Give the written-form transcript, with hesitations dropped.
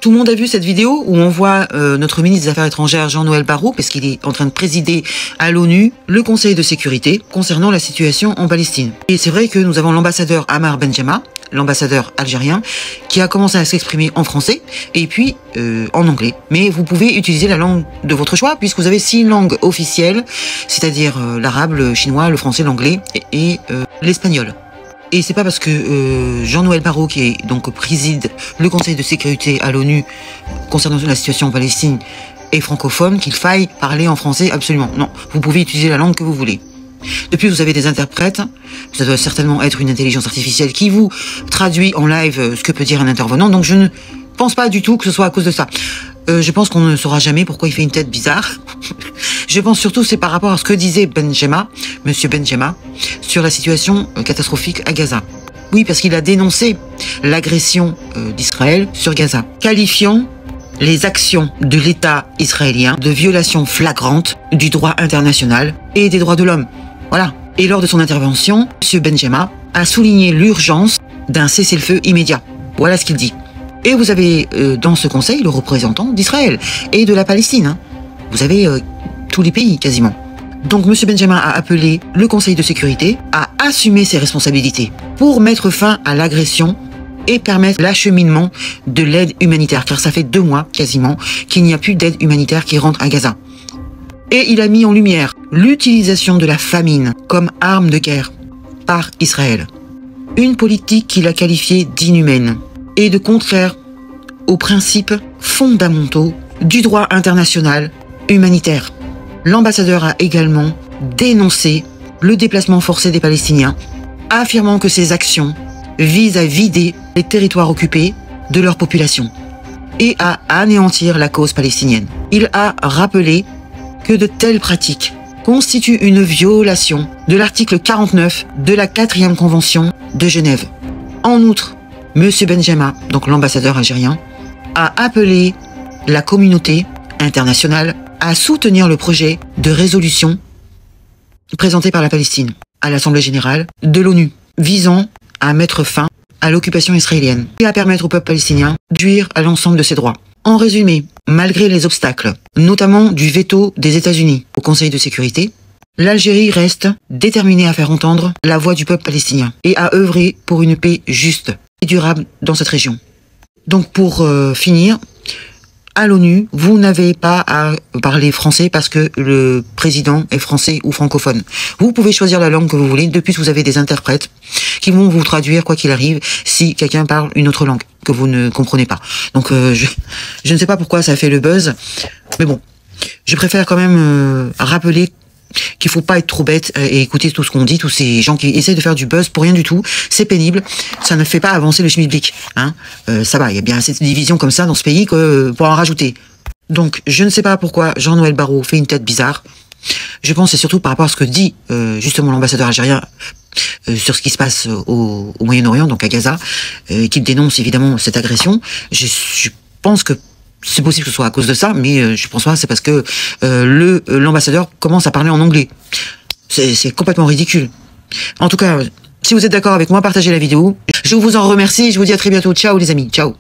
Tout le monde a vu cette vidéo où on voit notre ministre des Affaires étrangères, Jean-Noël Barrot, parce qu'il est en train de présider à l'ONU le Conseil de sécurité concernant la situation en Palestine. Et c'est vrai que nous avons l'ambassadeur Amar Benjema, l'ambassadeur algérien, qui a commencé à s'exprimer en français et puis en anglais. Mais vous pouvez utiliser la langue de votre choix puisque vous avez 6 langues officielles, c'est-à-dire l'arabe, le chinois, le français, l'anglais et l'espagnol. Et c'est pas parce que Jean-Noël Barrot, qui est donc préside le Conseil de sécurité à l'ONU concernant la situation en Palestine, est francophone qu'il faille parler en français absolument. Non, vous pouvez utiliser la langue que vous voulez. Depuis, vous avez des interprètes. Ça doit certainement être une intelligence artificielle qui vous traduit en live ce que peut dire un intervenant. Donc je ne pense pas du tout que ce soit à cause de ça. Je pense qu'on ne saura jamais pourquoi il fait une tête bizarre. Je pense surtout c'est par rapport à ce que disait Benjema, Monsieur Benjema, sur la situation catastrophique à Gaza. Oui, parce qu'il a dénoncé l'agression d'Israël sur Gaza, qualifiant les actions de l'État israélien de violation flagrante du droit international et des droits de l'homme. Voilà. Et lors de son intervention, Monsieur Benjema a souligné l'urgence d'un cessez-le-feu immédiat. Voilà ce qu'il dit. Et vous avez dans ce conseil le représentant d'Israël et de la Palestine. Hein. Vous avez tous les pays quasiment. Donc M. Benjema a appelé le Conseil de sécurité à assumer ses responsabilités pour mettre fin à l'agression et permettre l'acheminement de l'aide humanitaire, car ça fait 2 mois quasiment qu'il n'y a plus d'aide humanitaire qui rentre à Gaza. Et il a mis en lumière l'utilisation de la famine comme arme de guerre par Israël. Une politique qu'il a qualifiée d'inhumaine et de contraire aux principes fondamentaux du droit international humanitaire. L'ambassadeur a également dénoncé le déplacement forcé des Palestiniens, affirmant que ces actions visent à vider les territoires occupés de leur population et à anéantir la cause palestinienne. Il a rappelé que de telles pratiques constituent une violation de l'article 49 de la 4e Convention de Genève. En outre, M. Benjema, donc l'ambassadeur algérien, a appelé la communauté internationale à soutenir le projet de résolution présenté par la Palestine à l'Assemblée générale de l'ONU, visant à mettre fin à l'occupation israélienne et à permettre au peuple palestinien de jouir à l'ensemble de ses droits. En résumé, malgré les obstacles, notamment du veto des États-Unis au Conseil de sécurité, l'Algérie reste déterminée à faire entendre la voix du peuple palestinien et à œuvrer pour une paix juste et durable dans cette région. Donc pour finir, à l'ONU, vous n'avez pas à parler français parce que le président est français ou francophone. Vous pouvez choisir la langue que vous voulez. Depuis, vous avez des interprètes qui vont vous traduire quoi qu'il arrive si quelqu'un parle une autre langue que vous ne comprenez pas. Donc je ne sais pas pourquoi ça fait le buzz, mais bon, je préfère quand même rappeler qu'il faut pas être trop bête et écouter tout ce qu'on dit, tous ces gens qui essaient de faire du buzz pour rien du tout. C'est pénible, ça ne fait pas avancer le schmilblick. Hein. Ça va, il y a bien assez de divisions comme ça dans ce pays que pour en rajouter. Donc, je ne sais pas pourquoi Jean-Noël Barrot fait une tête bizarre. Je pense que c'est surtout par rapport à ce que dit justement l'ambassadeur algérien sur ce qui se passe au Moyen-Orient, donc à Gaza, qu'il dénonce évidemment cette agression. Je pense que c'est possible que ce soit à cause de ça, mais je pense pas, c'est parce que l'ambassadeur commence à parler en anglais. C'est complètement ridicule. En tout cas, si vous êtes d'accord avec moi, partagez la vidéo. Je vous en remercie, je vous dis à très bientôt. Ciao les amis, ciao.